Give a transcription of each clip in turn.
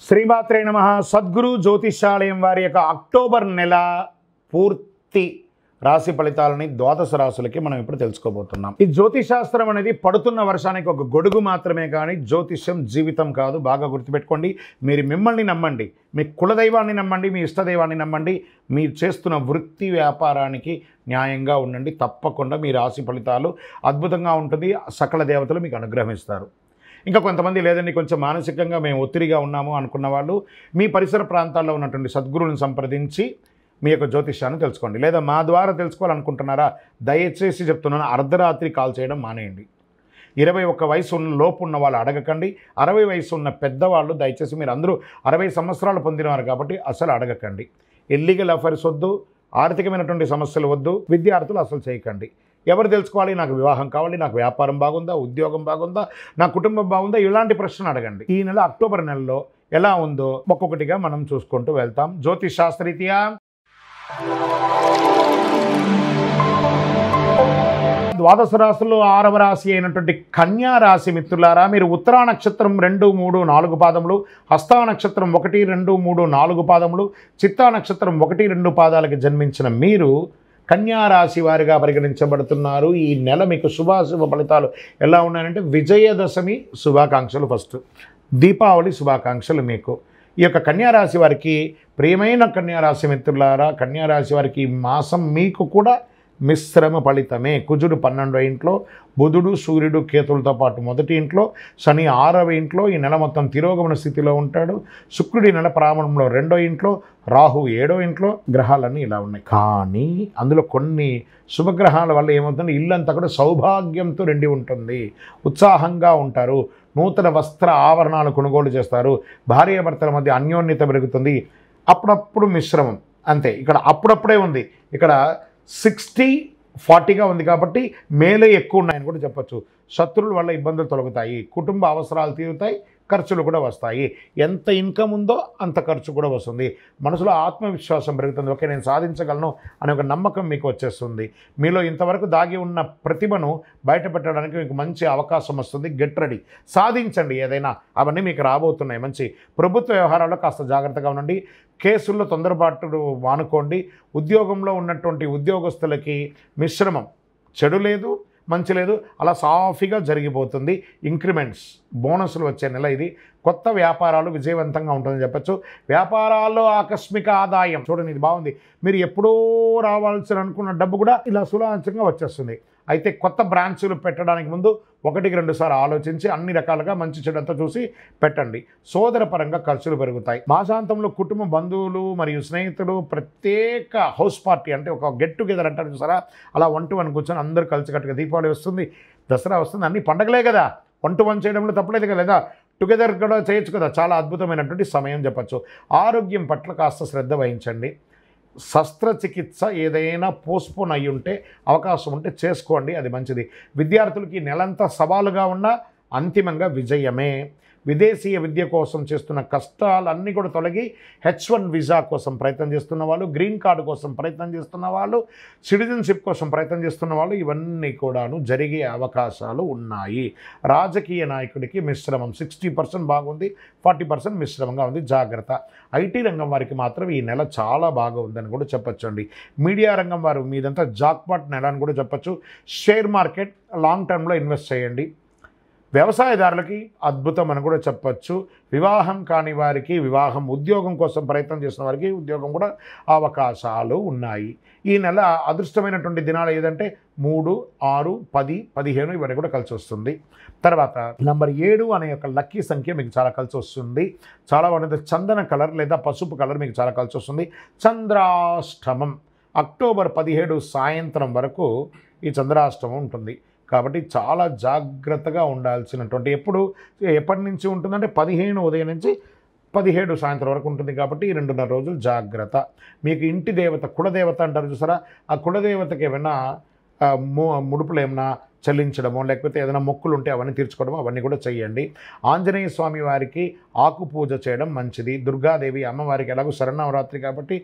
శ్రీమాత్రే నమః. సద్గురు జ్యోతిషాలయం వారి యొక్క అక్టోబర్ నెల పూర్తి రాశి ఫలితాలని ద్వాదశ రాశులకి మనం ఇప్పుడు తెలుసుకోబోతున్నాం. ఈ జ్యోతిషాస్త్రం అనేది పడుతున్న వర్షానికి ఒక గొడుగు మాత్రమే, కానీ జ్యోతిష్యం జీవితం కాదు. బాగా గుర్తుపెట్టుకోండి. మీరు మిమ్మల్ని నమ్మండి, మీ కులదైవాన్ని నమ్మండి, మీ ఇష్టదైవాన్ని నమ్మండి. మీరు చేస్తున్న వృత్తి వ్యాపారానికి న్యాయంగా ఉండండి. తప్పకుండా మీ రాశి ఫలితాలు అద్భుతంగా ఉంటుంది. సకల దేవతలు మీకు అనుగ్రహిస్తారు. ఇంకా కొంతమంది లేదండి, కొంచెం మానసికంగా మేము ఒత్తిడిగా ఉన్నాము అనుకున్న వాళ్ళు మీ పరిసర ప్రాంతాల్లో ఉన్నటువంటి సద్గురువులను సంప్రదించి మీ యొక్క జ్యోతిష్యాన్ని తెలుసుకోండి. లేదా మా ద్వారా తెలుసుకోవాలనుకుంటున్నారా, దయచేసి చెప్తున్నాను, అర్ధరాత్రి కాల్ చేయడం మానేయండి. 21 వయసు ఉన్న లోపు ఉన్న వాళ్ళు అడగకండి. 60 వయసు ఉన్న పెద్దవాళ్ళు దయచేసి, మీరు అందరూ 60 సంవత్సరాలు పొందినవారు కాబట్టి అసలు అడగకండి. ఇల్లీగల్ అఫైర్స్ వద్దు, ఆర్థికమైనటువంటి సమస్యలు వద్దు, విద్యార్థులు అసలు చేయకండి. ఎవరు తెలుసుకోవాలి, నాకు వివాహం కావాలి, నాకు వ్యాపారం బాగుందా, ఉద్యోగం బాగుందా, నా కుటుంబం బాగుందా, ఇలాంటి ప్రశ్నలు అడగండి. ఈ నెల అక్టోబర్ నెలలో ఎలా ఉందో ఒక్కొక్కటిగా మనం చూసుకుంటూ వెళ్తాం. జ్యోతిష్ శాస్త్రరీత్యా ద్వాదశ రాశుల్లో 6వ రాశి అయినటువంటి కన్యా రాశి మిత్రులారా, మీరు ఉత్తరా నక్షత్రం 2, 3, 4 పాదములు, హస్తా నక్షత్రం 1, 2, 3, 4 పాదములు, చిత్తా నక్షత్రం 1, 2 పాదాలకు జన్మించిన మీరు కన్యా రాశి వారిగా పరిగణించబడుతున్నారు. ఈ నెల మీకు శుభాశుభ ఫలితాలు ఎలా ఉన్నాయంటే, విజయదశమి శుభాకాంక్షలు, ఫస్ట్ దీపావళి శుభాకాంక్షలు మీకు. ఈ యొక్క కన్యారాశి వారికి, ప్రియమైన కన్యారాశి మిత్రులారా, కన్యారాశి వారికి ఈ మాసం మీకు కూడా మిశ్రమ ఫలితమే. కుజుడు 12వ ఇంట్లో, బుధుడు సూర్యుడు కేతులతో పాటు 1వ ఇంట్లో, శని 6వ ఇంట్లో, ఈ నెల మొత్తం తిరోగమన స్థితిలో ఉంటాడు. శుక్రుడి నెల ప్రారంభంలో 2వ ఇంట్లో, రాహు 7వ ఇంట్లో. గ్రహాలన్నీ ఇలా ఉన్నాయి. కానీ అందులో కొన్ని శుభగ్రహాల వల్ల ఏమవుతుంది, ఇల్లంతా కూడా సౌభాగ్యంతో నిండి ఉంటుంది. ఉత్సాహంగా ఉంటారు. నూతన వస్త్ర ఆభరణాలు కొనుగోలు చేస్తారు. భార్యాభర్తల మధ్య అన్యోన్యత పెరుగుతుంది. అప్పుడప్పుడు మిశ్రమం, అంతే. ఇక్కడ అప్పుడప్పుడే ఉంది, ఇక్కడ 60-40గా ఉంది కాబట్టి మేలే ఎక్కువ ఉన్నాయని కూడా చెప్పచ్చు. శత్రువుల వల్ల ఇబ్బందులు తొలగుతాయి, కుటుంబ అవసరాలు తీరుతాయి, ఖర్చులు కూడా వస్తాయి. ఎంత ఇన్కమ్ ఉందో అంత ఖర్చు కూడా వస్తుంది. మనసులో ఆత్మవిశ్వాసం పెరుగుతుంది. ఓకే, నేను సాధించగలను అనే ఒక నమ్మకం మీకు వచ్చేస్తుంది. మీలో ఇంతవరకు దాగి ఉన్న ప్రతిభను బయటపెట్టడానికి మీకు మంచి అవకాశం వస్తుంది. గెట్ రెడీ, సాధించండి. ఏదైనా అవన్నీ మీకు రాబోతున్నాయి. మంచి ప్రభుత్వ వ్యవహారాల్లో కాస్త జాగ్రత్తగా ఉండండి. కేసుల్లో తొందరపాటు మానుకోండి. ఉద్యోగంలో ఉన్నటువంటి ఉద్యోగస్తులకి మిశ్రమం, చెడు లేదు మంచి లేదు, అలా సాఫీగా జరిగిపోతుంది. ఇంక్రిమెంట్స్, బోనస్లు వచ్చే నెల ఇది. కొత్త వ్యాపారాలు విజయవంతంగా ఉంటుందని చెప్పచ్చు. వ్యాపారాల్లో ఆకస్మిక ఆదాయం చూడండి, ఇది బాగుంది. మీరు ఎప్పుడో రావాల్సిన అనుకున్న డబ్బు కూడా ఇలా సులభంగా వచ్చేస్తుంది. అయితే కొత్త బ్రాంచులు పెట్టడానికి ముందు 1-2 సార్లు ఆలోచించి అన్ని రకాలుగా మంచి చెడంతా చూసి పెట్టండి. సోదరపరంగా ఖర్చులు పెరుగుతాయి. మాసాంతంలో కుటుంబ బంధువులు మరియు స్నేహితులు ప్రత్యేక హౌస్ పార్టీ, అంటే ఒక గెట్ టుగెదర్ అంటారు చూసారా, అలా 1-to-1 కూర్చొని అందరూ కలిసికట్టుగా. దీపావళి వస్తుంది, దసరా వస్తుంది, అన్ని పండగలే కదా. 1-to-1 చేయడంలో తప్పలేదు కదా, టుగెదర్ కూడా చేయొచ్చు కదా. చాలా అద్భుతమైనటువంటి సమయం చెప్పచ్చు. ఆరోగ్యం పట్ల కాస్త శ్రద్ధ వహించండి. శస్త్రచికిత్స ఏదైనా పోస్ట్పోన్ అయ్యి ఉంటే, అవకాశం ఉంటే చేసుకోండి, అది మంచిది. విద్యార్థులకి నెలంతా సవాలుగా ఉన్న అంతిమంగా విజయమే. విదేశీయ విద్య కోసం చేస్తున్న కష్టాలన్నీ కూడా తొలగి H1 వీసా కోసం ప్రయత్నం చేస్తున్న వాళ్ళు, గ్రీన్ కార్డు కోసం ప్రయత్నం చేస్తున్న వాళ్ళు, సిటిజన్షిప్ కోసం ప్రయత్నం చేస్తున్న వాళ్ళు, ఇవన్నీ కూడాను జరిగే అవకాశాలు ఉన్నాయి. రాజకీయ నాయకుడికి మిశ్రమం, 60% బాగుంది, 40% మిశ్రమంగా ఉంది, జాగ్రత్త. IT రంగం వారికి మాత్రం ఈ నెల చాలా బాగా ఉందని కూడా చెప్పచ్చండి. మీడియా రంగం వారు మీదంతా జాక్పాట్ నెల అని కూడా చెప్పచ్చు. షేర్ మార్కెట్ లాంగ్ టర్మ్లో ఇన్వెస్ట్ చేయండి. వ్యవసాయదారులకి అద్భుతం అని కూడా చెప్పచ్చు. వివాహం కాని వారికి వివాహం, ఉద్యోగం కోసం ప్రయత్నం చేసిన వారికి ఉద్యోగం కూడా అవకాశాలు ఉన్నాయి. ఈ నెల అదృష్టమైనటువంటి దినాలు ఏదంటే 3, 6, 10, 15 ఇవన్నీ కూడా కలిసి వస్తుంది. తర్వాత నంబర్ 7 అనే యొక్క లక్కీ సంఖ్య మీకు చాలా కలిసి వస్తుంది. చాలా బాగుంటుంది. చందన కలర్ లేదా పసుపు కలర్ మీకు చాలా కలిసి వస్తుంది. చంద్రాష్టమం అక్టోబర్ 17 సాయంత్రం వరకు ఈ చంద్రాష్టమం ఉంటుంది. కాబట్టి చాలా జాగ్రత్తగా ఉండాల్సినటువంటి, ఎప్పటి నుంచి ఉంటుందంటే 15 ఉదయం నుంచి 17 సాయంత్రం వరకు ఉంటుంది. కాబట్టి 2.5 రోజులు జాగ్రత్త. మీకు ఇంటి దేవత, కులదేవత అంటారు చూసారా, ఆ కులదేవతకి ఏమైనా ముడుపులు ఏమైనా చెల్లించడమో, లేకపోతే ఏదైనా మొక్కులు ఉంటే అవన్నీ తీర్చుకోవడమో అవన్నీ కూడా చేయండి. ఆంజనేయ స్వామి వారికి ఆకు పూజ చేయడం మంచిది. దుర్గాదేవి అమ్మవారికి ఎలాగో శరన్నవరాత్రి కాబట్టి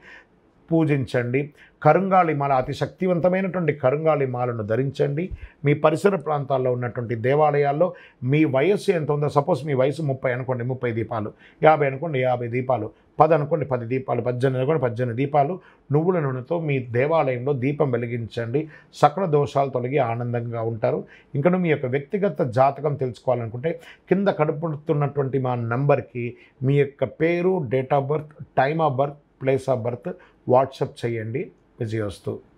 పూజించండి. కరుంగాళి మాల, అతి శక్తివంతమైనటువంటి కరుంగాళి మాలను ధరించండి. మీ పరిసర ప్రాంతాల్లో ఉన్నటువంటి దేవాలయాల్లో మీ వయస్సు ఎంత ఉందో, సపోజ్ మీ వయసు 30 అనుకోండి 30 దీపాలు, 50 అనుకోండి 50 దీపాలు, 10 అనుకోండి 10 దీపాలు, 18 అనుకోండి 18 దీపాలు నువ్వుల నూనెతో మీ దేవాలయంలో దీపం వెలిగించండి. సకల దోషాలు తొలగి ఆనందంగా ఉంటారు. ఇంకా మీ యొక్క వ్యక్తిగత జాతకం తెలుసుకోవాలనుకుంటే కింద కడుపుతున్నటువంటి మా నంబర్కి మీ యొక్క పేరు, date of birth, time of birth, place of birth WhatsApp చేయండి. విజయోస్తు.